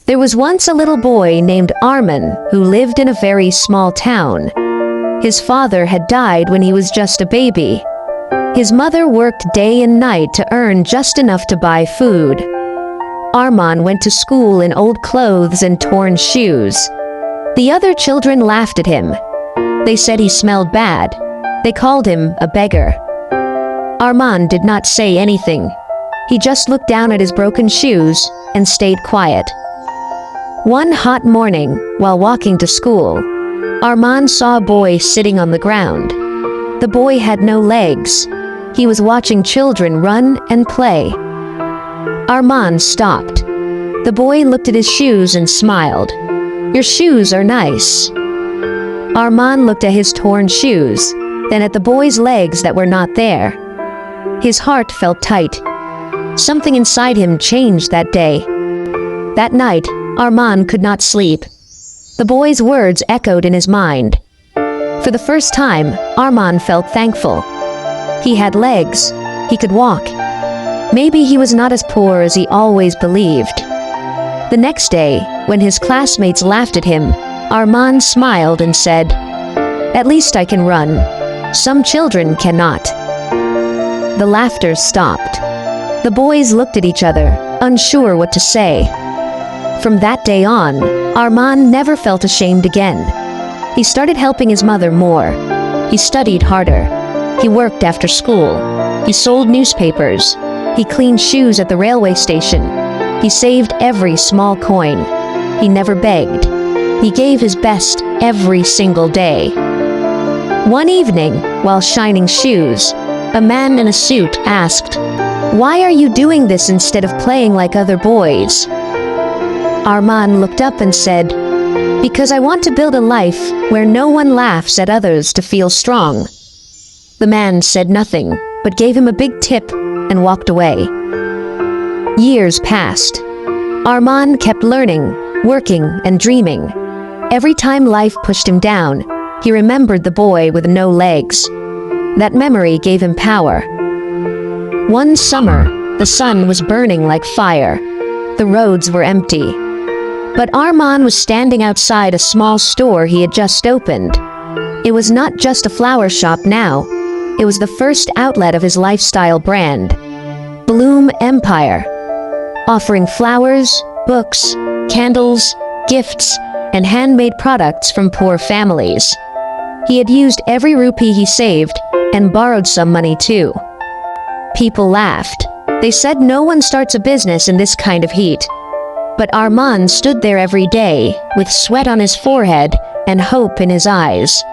There was once a little boy named Arman who lived in a very small town. His father had died when he was just a baby. His mother worked day and night to earn just enough to buy food. Arman went to school in old clothes and torn shoes. The other children laughed at him. They said he smelled bad. They called him a beggar. Arman did not say anything. He just looked down at his broken shoes and stayed quiet. One hot morning, while walking to school, Arman saw a boy sitting on the ground. The boy had no legs. He was watching children run and play. Arman stopped. The boy looked at his shoes and smiled. "Your shoes are nice." Arman looked at his torn shoes, then at the boy's legs that were not there. His heart felt tight. Something inside him changed that day. That night, Arman could not sleep. The boy's words echoed in his mind. For the first time, Arman felt thankful. He had legs. He could walk. Maybe he was not as poor as he always believed. The next day, when his classmates laughed at him, Arman smiled and said, "At least I can run. Some children cannot." The laughter stopped. The boys looked at each other, unsure what to say. From that day on, Arman never felt ashamed again. He started helping his mother more. He studied harder. He worked after school. He sold newspapers. He cleaned shoes at the railway station. He saved every small coin. He never begged. He gave his best every single day. One evening, while shining shoes, a man in a suit asked, "Why are you doing this instead of playing like other boys?" Arman looked up and said, "Because I want to build a life where no one laughs at others to feel strong." The man said nothing, but gave him a big tip and walked away. Years passed. Arman kept learning, working, and dreaming. Every time life pushed him down, he remembered the boy with no legs. That memory gave him power. One summer, the sun was burning like fire. The roads were empty. But Arman was standing outside a small store he had just opened. It was not just a flower shop now. It was the first outlet of his lifestyle brand, Bloom Empire, offering flowers, books, candles, gifts, and handmade products from poor families. He had used every rupee he saved and borrowed some money too. People laughed. They said no one starts a business in this kind of heat. But Arman stood there every day, with sweat on his forehead and hope in his eyes.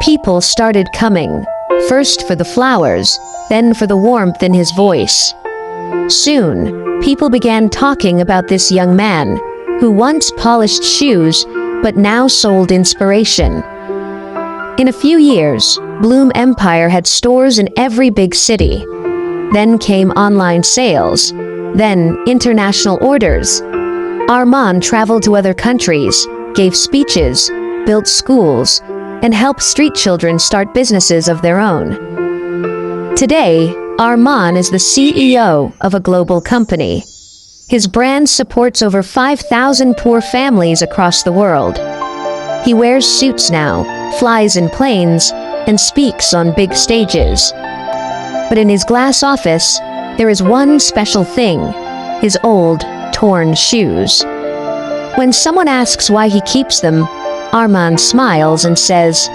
People started coming, first for the flowers, then for the warmth in his voice. Soon, people began talking about this young man, who once polished shoes, but now sold inspiration. In a few years, Bloom Empire had stores in every big city. Then came online sales, then international orders. Arman traveled to other countries, gave speeches, built schools, and helped street children start businesses of their own. Today, Arman is the CEO of a global company. His brand supports over 5,000 poor families across the world. He wears suits now, flies in planes, and speaks on big stages. But in his glass office, there is one special thing: his old, torn shoes. When someone asks why he keeps them, Arman smiles and says,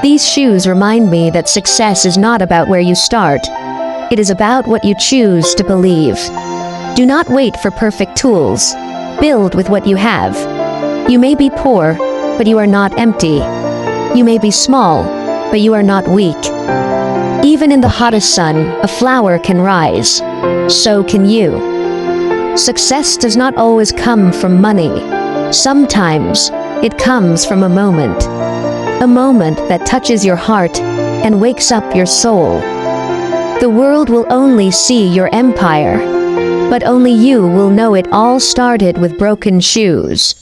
"These shoes remind me that success is not about where you start. It is about what you choose to believe. Do not wait for perfect tools. Build with what you have. You may be poor, but you are not empty. You may be small, but you are not weak. Even in the hottest sun, a flower can rise. So can you." Success does not always come from money. Sometimes it comes from a moment that touches your heart and wakes up your soul. The world will only see your empire, but only you will know it all started with broken shoes.